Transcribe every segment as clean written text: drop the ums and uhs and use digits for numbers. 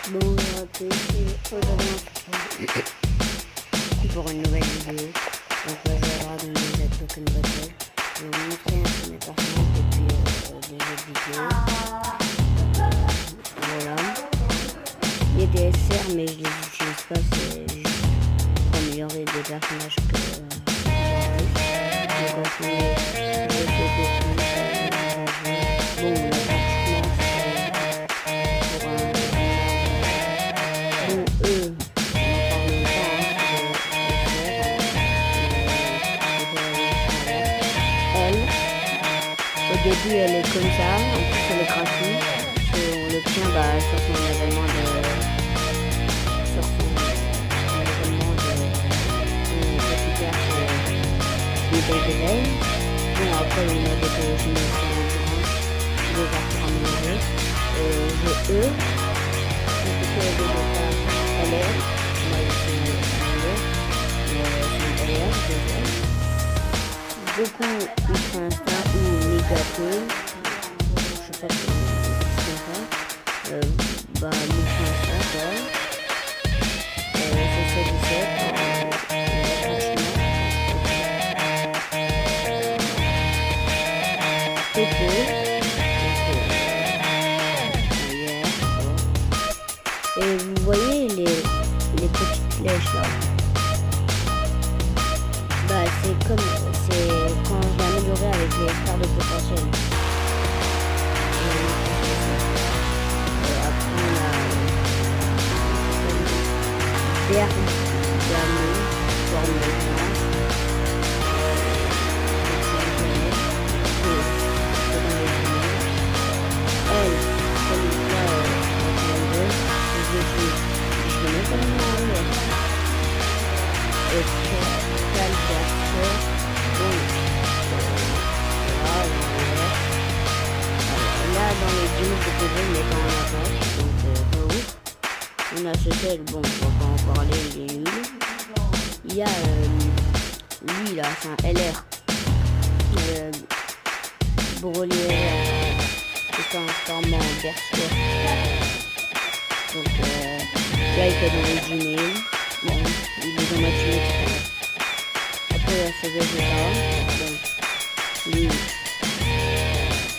Bonjour à tous, et aujourd'hui pour une nouvelle vidéo. Donc là je vais avoir dans les Token Battle. Je vais vous montrer un peu mes personnages depuis les autres vidéos. Voilà. Il y a des SR mais je les utilise pas, c'est juste pour améliorer des personnages que j'arrive. Donc en premier, j'ai fait beaucoup bon, là pratiquement c'est pour un bon, eux, on en parle elle, au début elle est comme ça, en plus elle est gratuite, on l'obtient sur son événement on récupère des bébés. Bon après il y a des POG des parties améliorées. J'ai eux, elle est, moi je suis beaucoup Ultra Instinct ou Mégato, je sais pas si c'est ça, Ultra Instinct quoi, c'est 17 Topo, et vous voyez les petites flèches là, c'est comme quand je l'ai amélioré avec les stars de potentiel. Après on a Bergamo, Formation. Elle, celui-là, je vais mettre là dans les gyms de PV mais quand on attaque, donc pas ouf. On a ce tel, bon on va pas en parler, il est nul. Il y a lui là, c'est un LR. Brolier c'est un format en berserk. Donc là il fait dans les Gmail. Bon, il est dans ma team. Après il y a ce Vegeta. Bon, lui,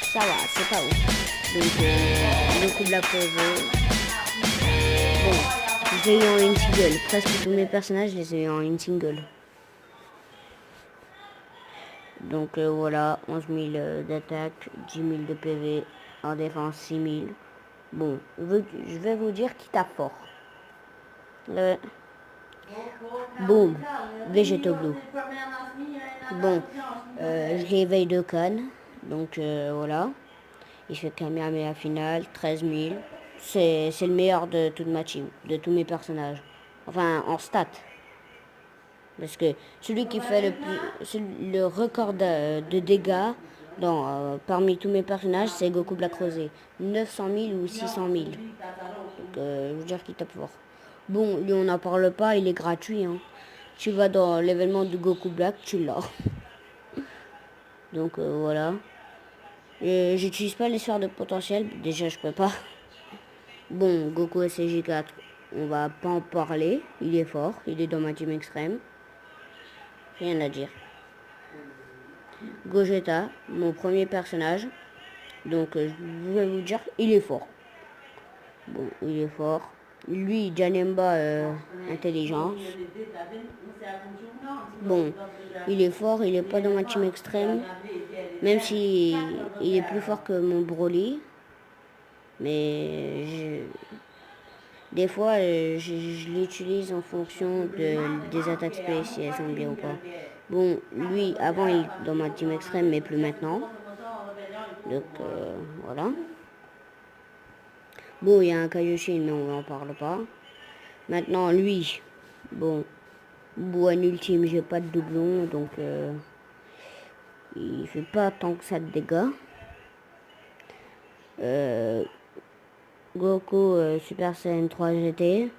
ça va, c'est pas ouf. Donc le coup de la pause. Bon, je l'ai eu en une single. Presque tous mes personnages, je les ai eu en une single. Donc voilà, 11 000 d'attaque, 10 000 de PV, en défense 6 000. Bon, je vais vous dire qui tape fort. Boom, Végéto Blue. Bon, je réveille de canne. Donc voilà. Il fait Kamehameha finale, 13 000. C'est le meilleur de toute ma team, de tous mes personnages. Enfin, en stats. Parce que celui qui fait le record de dégâts parmi tous mes personnages, c'est Goku Black Rosé. 900 000 ou 600 000. Donc, je veux dire qu'il tape fort. Bon, lui, on n'en parle pas, il est gratuit. Hein. Tu vas dans l'événement du Goku Black, tu l'as. Donc, voilà. J'utilise pas les sphères de potentiel. Déjà, je peux pas. Bon, Goku SCJ4, on va pas en parler. Il est fort, il est dans ma team extrême. Rien à dire. Gogeta, mon premier personnage. Donc je vais vous dire, il est fort. Bon, il est fort. Lui, Janemba, intelligence. Bon, il est fort, il est pas dans ma team extrême. Même si il est plus fort que mon Broly. Mais des fois, je l'utilise en fonction des attaques spéciales, si elles sont bien ou pas. Bon, lui, avant, il est dans ma team extrême, mais plus maintenant. Donc, voilà. Bon, il y a un Kaioshin, mais on n'en parle pas. Maintenant, lui, bon, Bouen ultime, j'ai pas de doublon, donc il fait pas tant que ça de dégâts. Goku Super Saiyan 3 GT.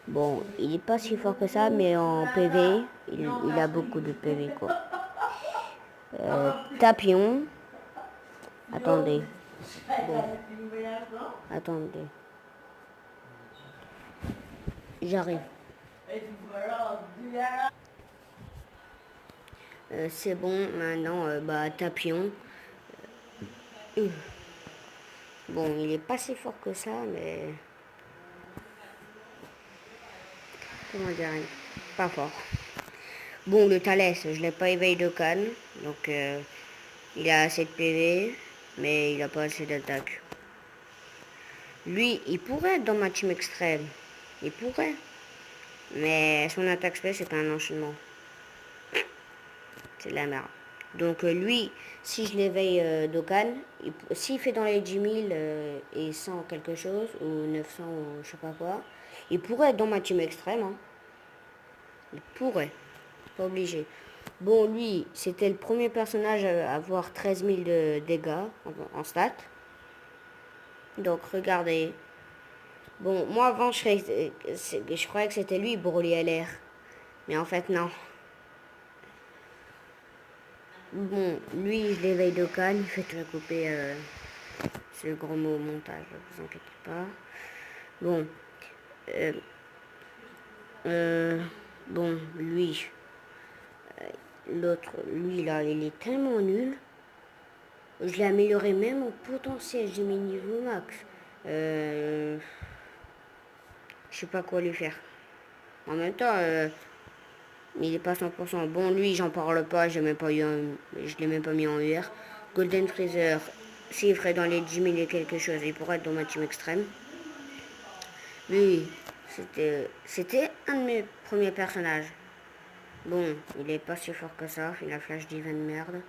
Bon, il est pas si fort que ça, mais en PV, il a beaucoup de PV, quoi. Tapion. Attendez. Bon. Attendez. J'arrive. C'est bon, maintenant, Tapion. Bon, il est pas si fort que ça, mais... Comment dire? Pas fort. Bon, le Thalès, je l'ai pas éveillé de canne. Donc, il a assez de PV, mais il a pas assez d'attaque. Lui, il pourrait être dans ma team extrême. Il pourrait. Mais son attaque spé, c'est pas un enchaînement. C'est de la merde. Donc lui, si je l'éveille d'Okan, s'il fait dans les 10 000 et 100 quelque chose, ou 900 ou je sais pas quoi, il pourrait être dans ma team extrême. Hein. Il pourrait. Pas obligé. Bon, lui, c'était le premier personnage à avoir 13 000 de dégâts en stats. Donc regardez. Bon, moi avant, je croyais que c'était lui, Broly LR. Mais en fait, non. Bon, lui, je l'éveille de canne. Il fait tout couper ce gros mot au montage, vous inquiétez pas. Bon. Bon, lui. L'autre, lui, là, il est tellement nul. Je l'ai amélioré même au potentiel. J'ai mis niveau max. Je sais pas quoi lui faire. En même temps, il est pas 100%. Bon, lui, j'en parle pas. Je l'ai même pas mis en UR. Golden Freezer, s'il ferait dans les 10 000 et quelque chose, il pourrait être dans ma team extrême. Lui, c'était un de mes premiers personnages. Bon, il est pas si fort que ça. Il a flash divin de merde.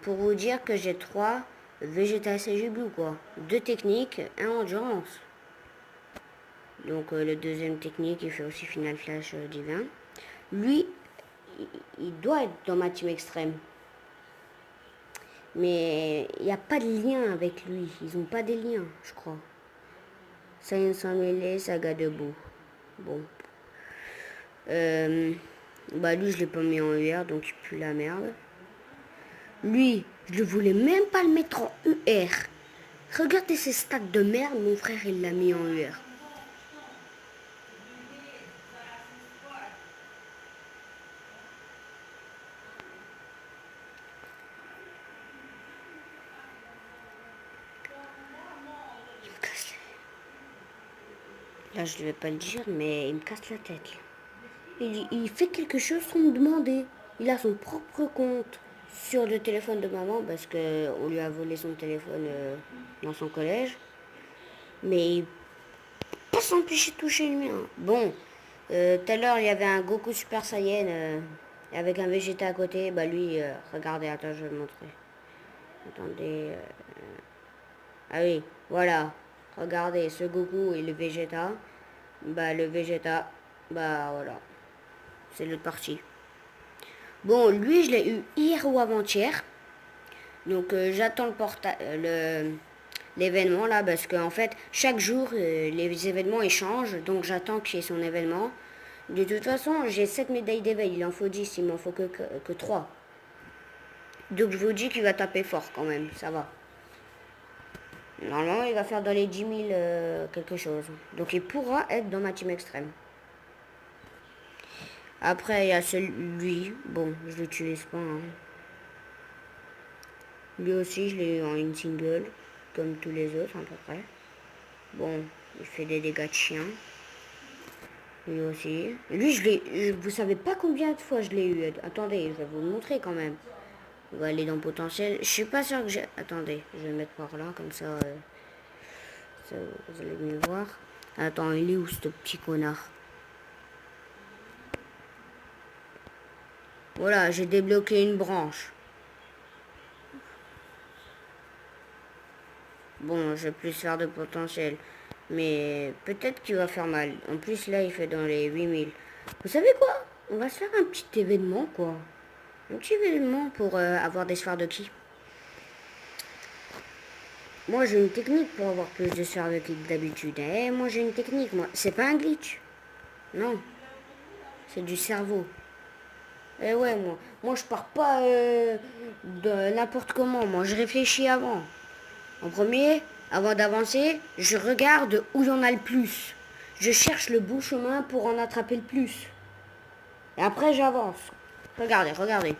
Pour vous dire que j'ai 3 Vegeta SG Blue, quoi. 2 techniques, 1 endurance. Donc le deuxième technique, il fait aussi final flash divin. Lui, il doit être dans ma team extrême. Mais il n'y a pas de lien avec lui. Ils n'ont pas des liens, je crois. Saiyan sans mêlée, saga debout. Bon. Lui, je l'ai pas mis en UR, donc il pue la merde. Lui, je ne voulais même pas le mettre en UR. Regardez ces stats de merde, mon frère, il l'a mis en UR. Il me casse la... Là, je ne vais pas le dire, mais il me casse la tête. Il fait quelque chose sans me demander. Il a son propre compte sur le téléphone de maman parce qu'on lui a volé son téléphone dans son collège. Mais il pas s'empêcher de toucher le mien. Bon, tout à l'heure, il y avait un Goku Super Saiyan avec un Vegeta à côté. Bah lui, regardez, attends, je vais le montrer. Attendez. Ah oui, voilà. Regardez, ce Goku et le Vegeta. Bah le Vegeta, bah voilà. C'est l'autre partie. Bon, lui, je l'ai eu hier ou avant-hier. Donc j'attends l'événement là parce qu'en fait chaque jour les événements ils changent, donc j'attends qu'il y ait son événement. De toute façon j'ai 7 médailles d'éveil, il en faut 10, il m'en faut que 3. Donc je vous dis qu'il va taper fort quand même, ça va. Normalement il va faire dans les 10 000 quelque chose. Donc il pourra être dans ma team extrême. Après il y a celui, bon je l'utilise pas. Hein. Lui aussi je l'ai eu en une single. Comme tous les autres à peu près. Bon, il fait des dégâts de chien. Lui aussi. Lui, vous savez pas combien de fois je l'ai eu. Attendez, je vais vous le montrer quand même. On va aller dans potentiel. Je suis pas sûr que j'ai... Attendez, je vais le mettre par là, comme ça, vous allez mieux voir. Attends, il est où ce petit connard? Voilà, j'ai débloqué une branche. Bon, je vais plus faire de potentiel. Mais peut-être qu'il va faire mal. En plus, là, il fait dans les 8000. Vous savez quoi? On va se faire un petit événement, quoi. Un petit événement pour avoir des sphères de ki. Moi, j'ai une technique pour avoir plus de sphères de ki que d'habitude. Eh, moi, j'ai une technique, moi. C'est pas un glitch. Non. C'est du cerveau. Eh ouais, moi, je pars pas de n'importe comment. Moi, je réfléchis avant. En premier, avant d'avancer, je regarde où il y en a le plus. je cherche le bout chemin pour en attraper le plus. Et après, j'avance. Regardez, regardez.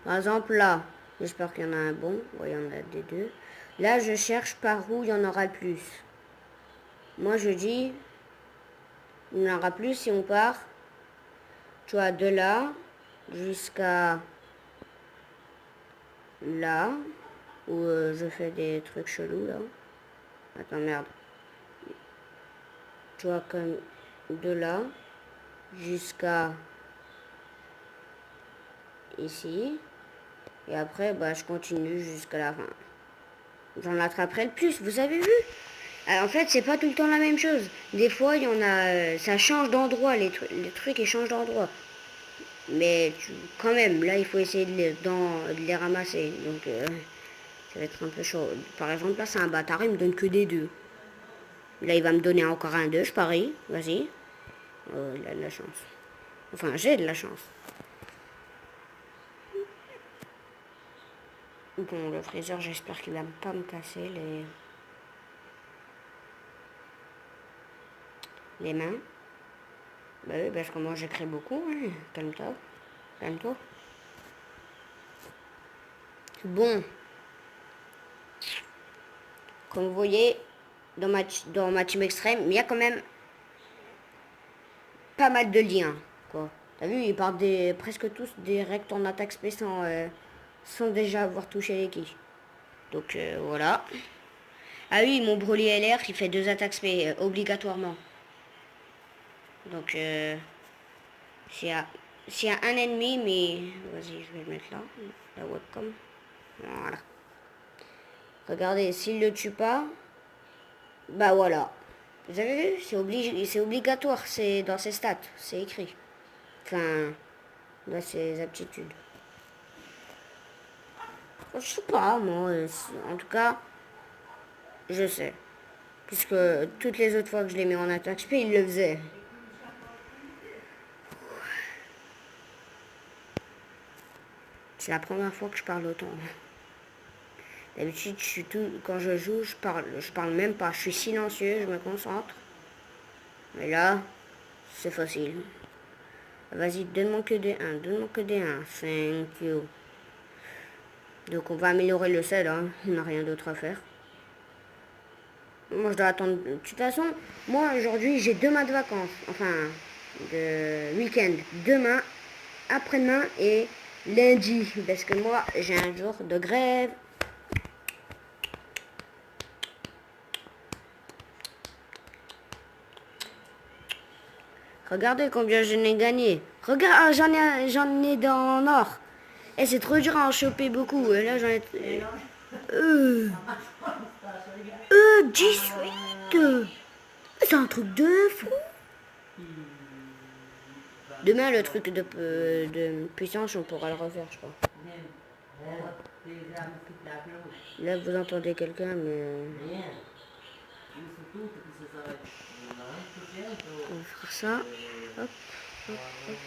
Par exemple, là, j'espère qu'il y en a un bon. Oui, il y en a des deux. Là, je cherche par où il y en aura le plus. Moi, je dis, il y en aura plus si on part, tu vois, de là jusqu'à là, où je fais des trucs chelous, là. Attends, merde. Tu vois, comme de là jusqu'à ici. Et après, bah, je continue jusqu'à la fin. J'en attraperai le plus, vous avez vu? En fait, c'est pas tout le temps la même chose. Des fois, il y en a, ça change d'endroit, les trucs, ils changent d'endroit. Mais quand même, là, il faut essayer de les ramasser. Donc, ça va être un peu chaud. Par exemple, là, c'est un bâtard, il me donne que des 2. Là, il va me donner encore un 2, je parie. Vas-y. Oh, il a de la chance. Enfin, j'ai de la chance. Bon, le fraiseur, j'espère qu'il va pas me casser les mains. Bah oui, parce que moi, j'écris beaucoup. Hein. Calme-toi. Calme-toi. Bon. Comme vous voyez, dans ma team extrême, il y a quand même pas mal de liens, quoi. T'as vu, ils partent presque tous direct en attaque spé sans déjà avoir touché les quilles. Donc voilà. Ah oui, mon Broly LR, il fait 2 attaques spé obligatoirement. Donc s'il y a un ennemi, mais vas-y, je vais le mettre là, la webcam. Voilà. Regardez, s'il le tue pas, bah voilà. Vous avez vu, c'est obligatoire, c'est dans ses stats, c'est écrit. Enfin, dans ses aptitudes. Je sais pas, moi, en tout cas, je sais. Puisque toutes les autres fois que je l'ai mis en attaque spé, il le faisait. C'est la première fois que je parle autant. D'habitude, quand je joue, je parle même pas. Je suis silencieux, je me concentre. Mais là, c'est facile. Vas-y, donne-moi que des 1, donne-moi que des 1. Thank you. Donc on va améliorer le sel, hein. On n'a rien d'autre à faire. Moi, je dois attendre. De toute façon, moi, aujourd'hui, j'ai 2 mois de vacances. Enfin, de week-end. Demain, après-demain et lundi. Parce que moi, j'ai un jour de grève. Regardez combien je n'ai gagné. Regarde, j'en ai dans or. Et c'est trop dur à en choper beaucoup. Et là, j'en ai... 18. C'est un truc de fou. Demain, le truc de puissance, on pourra le refaire, je crois. Là, vous entendez quelqu'un, mais... On va faire ça. Hop, hop, hop.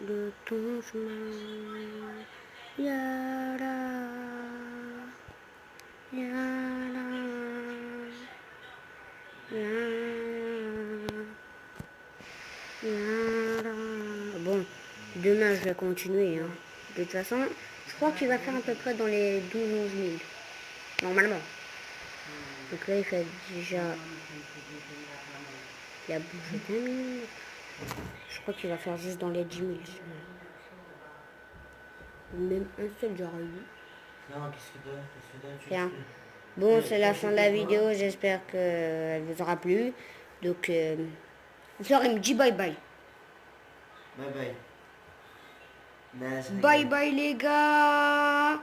De ton chemin. Yara. Yara. Yara. Bon, demain je vais continuer. Hein. De toute façon, je crois qu'il va faire à peu près dans les 12-11 000. Normalement. Donc là, il fait déjà... Il a bougé 20 minutes. Je crois qu'il va faire juste dans les 10 000. Même un seul, j'aurais eu. Non, qu'est-ce que Rien. Bon, c'est la fin de la vidéo. J'espère qu'elle vous aura plu. Donc, Fleur, il me dit bye bye. Bye bye. Bye bye les gars.